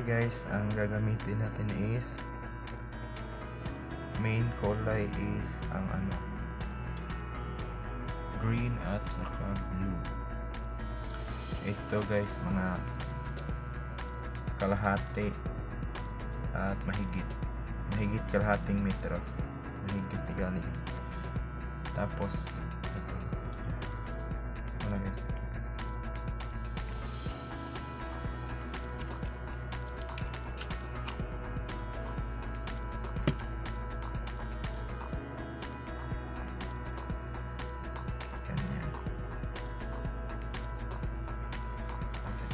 guys, ang gagamitin natin is main kulay is ang green at saka blue. Ito guys, mga kalahati at mahigit kalahating metros, mahigit tigali. Tapos ito guys,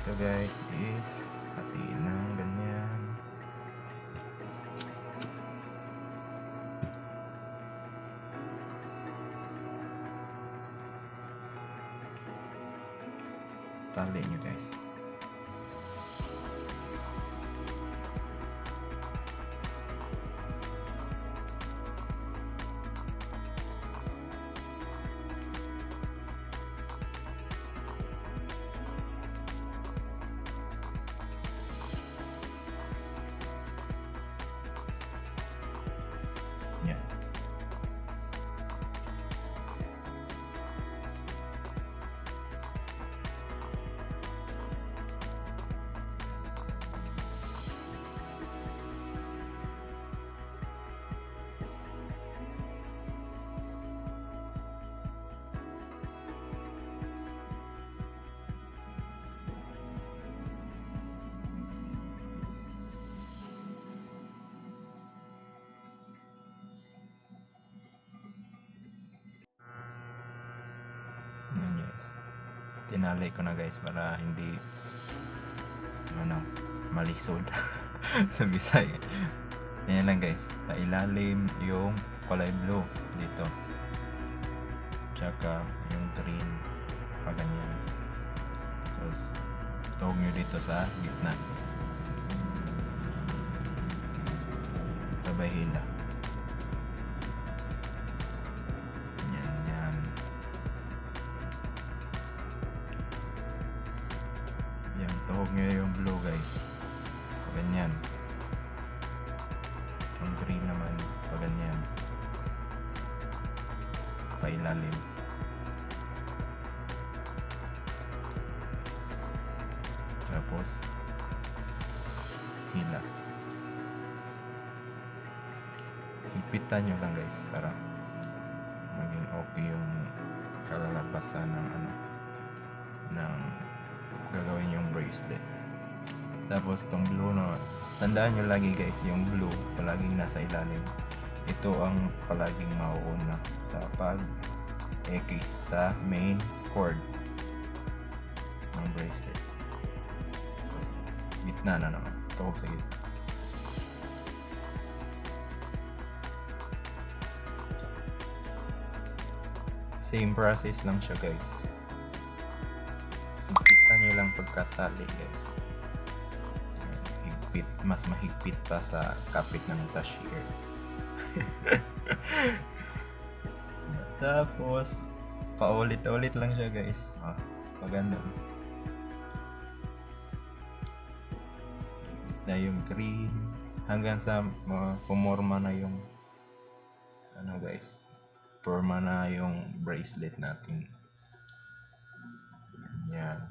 ito guys is hatiin ng ganyan. Tali nyo guys. Yan. Yan guys, tinali ko na guys para hindi malisod sa Bisaya. Yan lang guys, sa ilalim yung kulay blue dito, tsaka yung green pa ganyan. Tapos tuhog nyo dito sa gitna, sabay hila. Yan, tuhog nyo yung blue guys, ganyan. Yung green naman, ganyan, pailalim. Tapos hila. Hipitan nyo lang guys para maging okay yung kalalabasan ng gagawin yung bracelet. Tapos itong blue tandaan nyo lagi guys, yung blue palaging nasa ilalim. Ito ang palaging mauuna sa pag-ekis sa main cord ng bracelet. Gitna na naman, tuhog sa gitna. Same process lang siya guys. Higpitan nyo lang pagkatali guys. Higpit, mas mahigpit pa sa kapit ng cashier. Tapos paulit-ulit lang siya guys. Paganda na yung green hanggang sa pumorma na yung guys, forma na yung bracelet natin. Yan.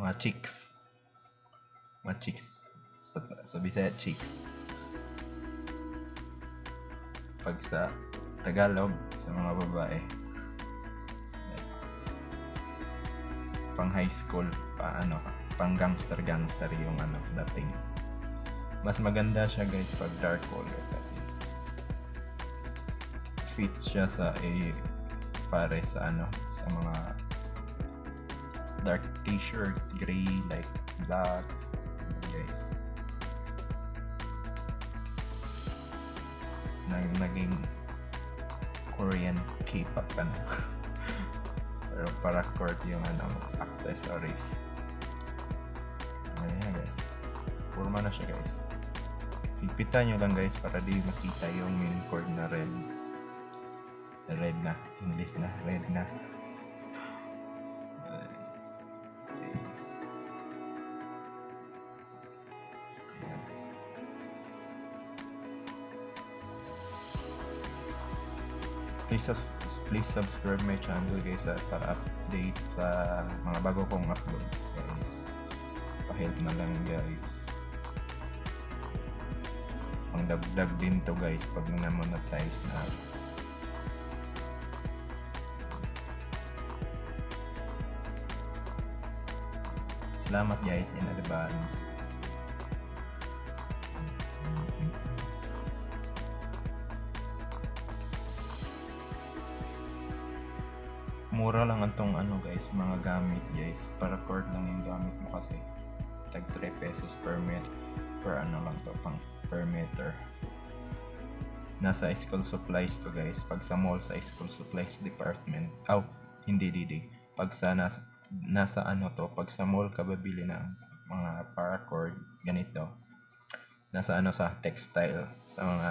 mga chicks. Mga chicks. Sa Bisaya, chicks. Pag sa Tagalog, sa mga babae, pang high school, pang gangster yung dating. Mas maganda siya guys pag dark color kasi fit siya sa pare sa sa mga dark t-shirt, gray, like black, guys. Naging Korean K-pop pero paracord yung accessories. Ayan guys, forma na siya guys. Higpitan nyo lang guys para di makita yung main cord na red na, English na, red na. Please subscribe my channel guys para update sa mga bago kong uploads guys. Pa-help na lang guys. Pang dagdag din to guys pag na-monetize na. Salamat guys in advance. Mura lang antong guys, mga gamit guys. Paracord lang yung gamit mo kasi tag 3 pesos per meter. Lang to, pang per meter. Nasa school supplies to guys. Pag sa mall, sa school supplies department. Hindi. Pag sa nasa to, pag sa mall ka babili ng mga paracord ganito. Nasa sa textile, sa mga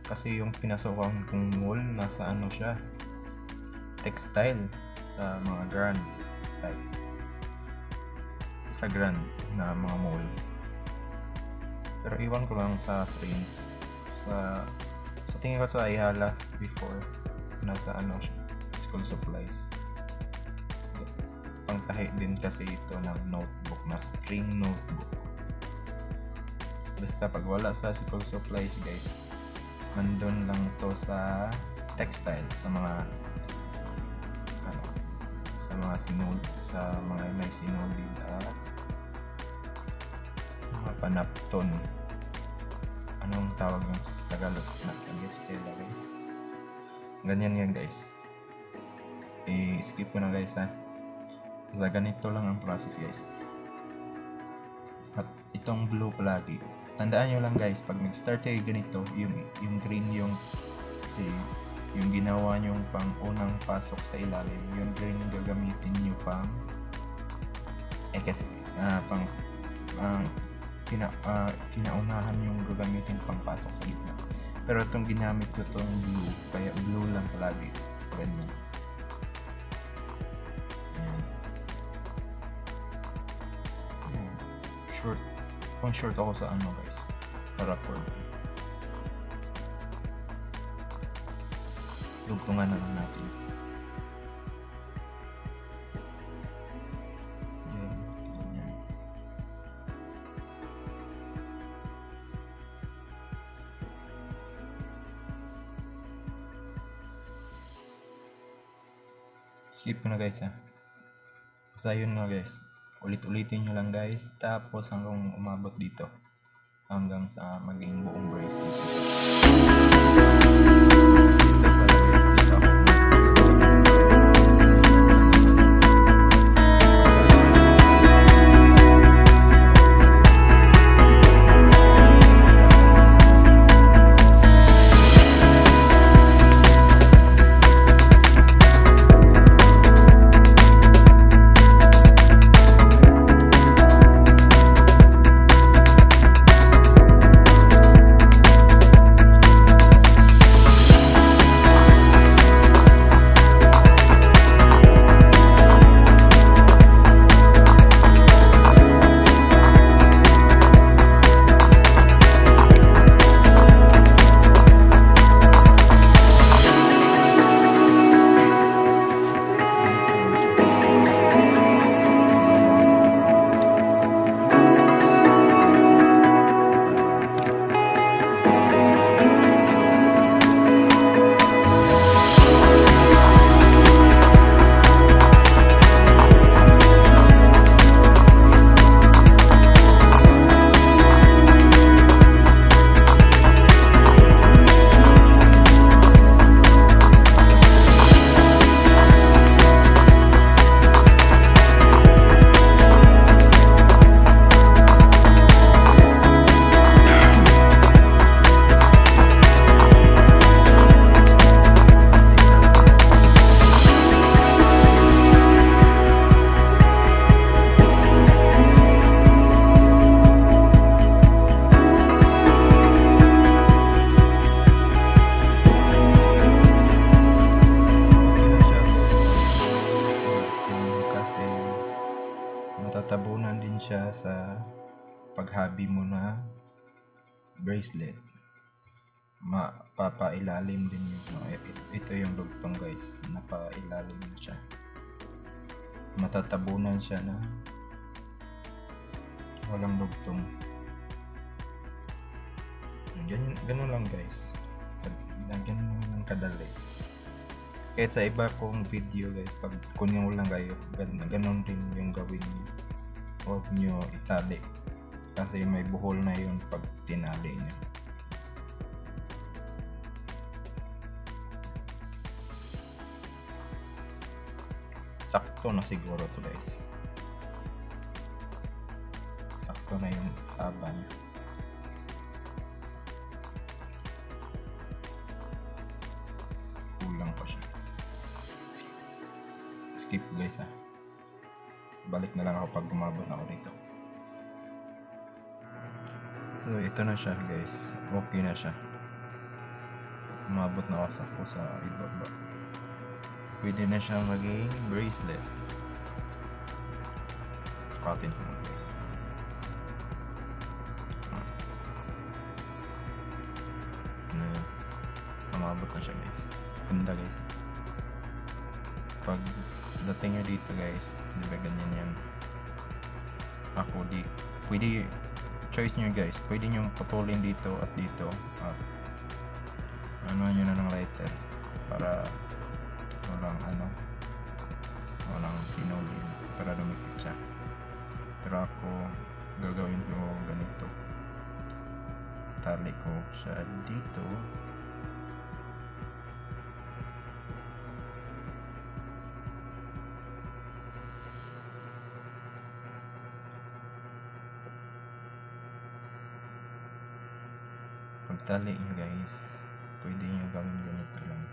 kasi yung pinasokan kong mall nasa siya, textile, sa mga grand, like sa grand na mga mall. Pero iwan ko lang sa Prince, sa tingin ko sa Ayala before, nasa siya, school supplies. Pangtahi din kasi ito ng notebook, na spring notebook. Basta pag wala sa school supplies guys, nandun lang to sa textile, sa mga sa mga may sinulid mga panapton. Anong tawag ng Tagalog? Stela guys. Ganyan yan guys. I-skip ko na guys ha. Sa ganito lang ang process guys. At itong blue palagi. Tandaan nyo lang guys, pag nag-start kayo ganito, yung green yung ginawa nyong pang unang pasok sa ilalim, yung green yung gagamitin nyo pang kasi kinaunahan yung gagamitin pang pasok sa gitna. Pero itong ginamit ko itong blue, kaya blue lang palagi. Ganyan. Short ako sa guys, Paracord. Lugtungan na lang natin. Ganyan. Skip ko na guys ha. Basta yun na guys. Ulit-ulitin nyo lang guys, tapos hanggang umabot dito, hanggang sa maging buong bracelet. siya sa paghabi mo na bracelet. Mapapailalim din yung ito yung lugtong guys, napailalim siya, matatabunan siya na walang lugtong. Ganun lang guys, ganun lang kadali. Kahit sa iba kong video guys, pag kunin mo lang kayo, ganun din yung gawin niyo. Huwag nyo itali kasi may buhol na yun pag tinali niyo. Sakto na siguro to guys, sakto na yung haba niya. Kulang pa siya. Skip guys ha, balik na lang ako pag gumabot na ako dito. So ito na siya guys, okay na siya, umabot na ako sa ibaba. Pwede na siya maging bracelet. Katin ko na guys. Umabot na siya guys. Ganda guys. Pag dating nyo dito guys, diba ganyan yan. Ako pwede, choice nyo guys, pwede nyo putulin dito at dito at ano nyo na ng lighter para walang sinulin, para lumikit siya. Pero ako gagawin ko ganito, tali ko siya dito. Pag tali nyo guys, pwede nyo gawin ganito lang.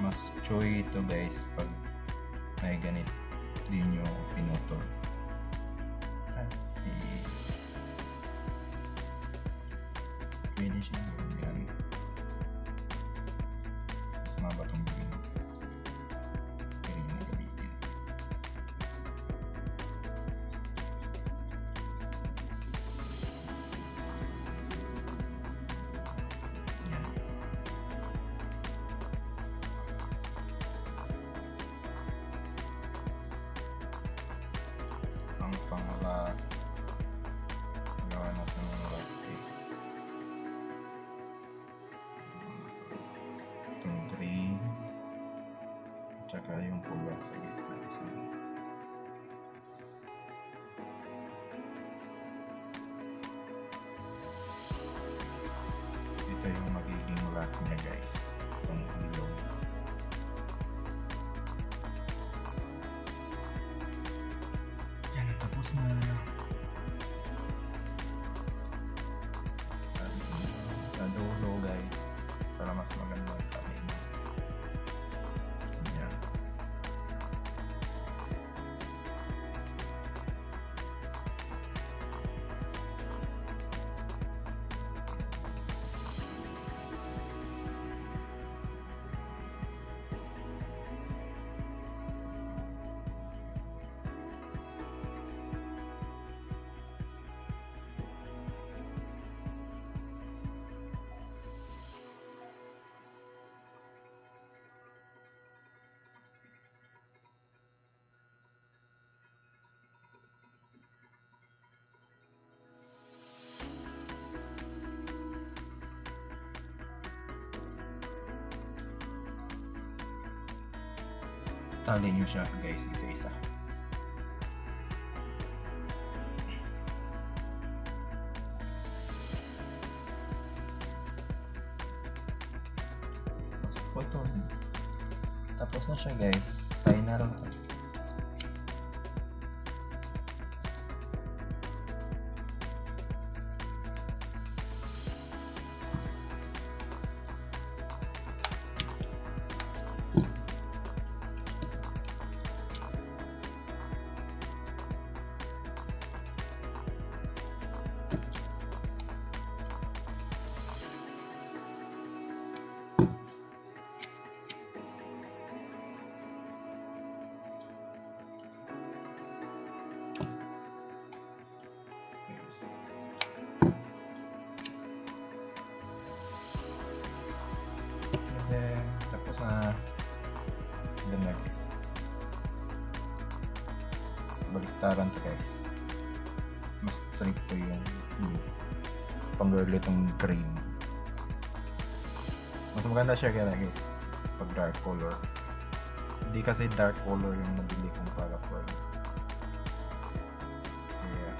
Mas choy ito guys pag may ganito di nyo pinutol, kasi pwede siya gawin mas mabatong gawin, pwede nyo na gamitin. Yan. Ang pangala gawa natin ng rock case, itong green tsaka yung pula sa gitna. Ito yung magiging lock niya guys, itong ilong. Yan, tapos na. Sa dulo guys, para mas maganda ang kain. Yan. Tali nyo siya guys, isa-isa. Tapos na siya guys, final. nila guys. Baliktaran to guys. Mas stricto yung blue. Pang-girl itong green. Mas maganda siya kaya guys pag dark color. Hindi kasi dark color yung nabili kong paracord. Kaya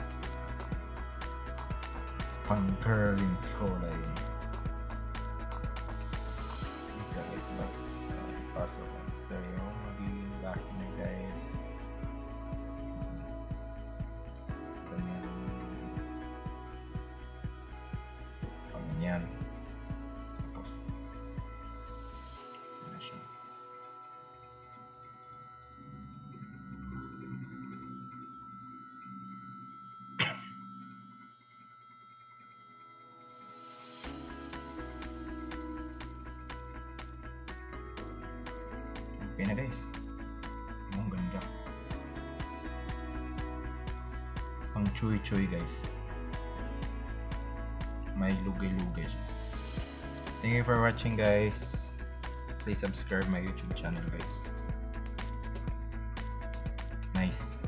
pang-girl yung kulay. Isa guys ba? Pasok ito yung magiging black na guys. Yan. Tapos ano siya. Okay na guys. Ang ganda. Pang chuy-chuy guys. May lugay-lugay siya. Thank you for watching guys. Please subscribe my YouTube channel guys. Nice.